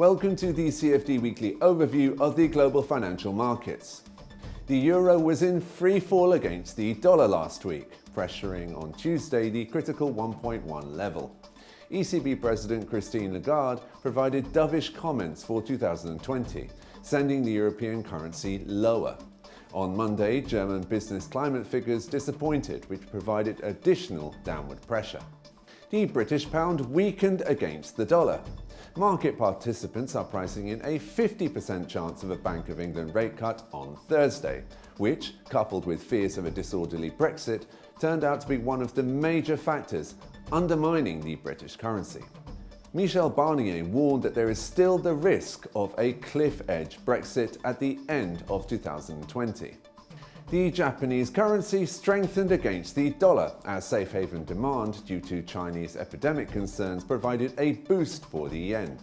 Welcome to the CFD weekly overview of the global financial markets. The euro was in free fall against the dollar last week, pressuring on Tuesday the critical 1.1 level. ECB President Christine Lagarde provided dovish comments for 2020, sending the European currency lower. On Monday, German business climate figures disappointed, which provided additional downward pressure. The British pound weakened against the dollar. Market participants are pricing in a 50% chance of a Bank of England rate cut on Thursday, which, coupled with fears of a disorderly Brexit, turned out to be one of the major factors undermining the British currency. Michel Barnier warned that there is still the risk of a cliff-edge Brexit at the end of 2020. The Japanese currency strengthened against the dollar as safe haven demand due to Chinese epidemic concerns provided a boost for the yen.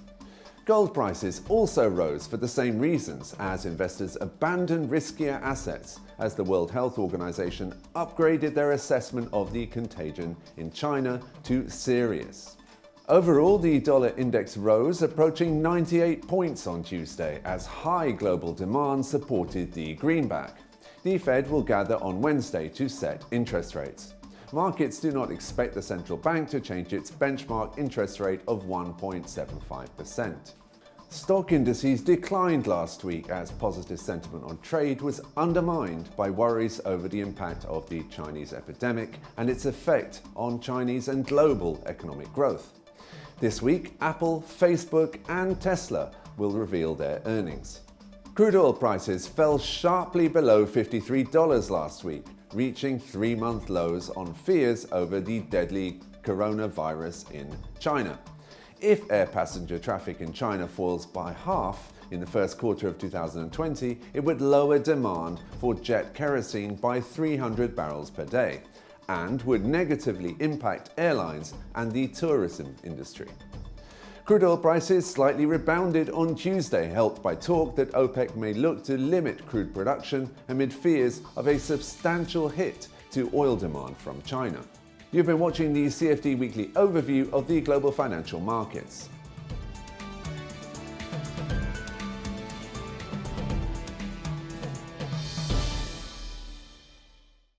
Gold prices also rose for the same reasons as investors abandoned riskier assets as the World Health Organization upgraded their assessment of the contagion in China to serious. Overall, the dollar index rose, approaching 98 points on Tuesday as high global demand supported the greenback. The Fed will gather on Wednesday to set interest rates. Markets do not expect the central bank to change its benchmark interest rate of 1.75%. Stock indices declined last week as positive sentiment on trade was undermined by worries over the impact of the Chinese epidemic and its effect on Chinese and global economic growth. This week, Apple, Facebook, and Tesla will reveal their earnings. Crude oil prices fell sharply below $53 last week, reaching three-month lows on fears over the deadly coronavirus in China. If air passenger traffic in China falls by half in the first quarter of 2020, it would lower demand for jet kerosene by 300 barrels per day and would negatively impact airlines and the tourism industry. Crude oil prices slightly rebounded on Tuesday, helped by talk that OPEC may look to limit crude production amid fears of a substantial hit to oil demand from China. You've been watching the CFD Weekly overview of the global financial markets.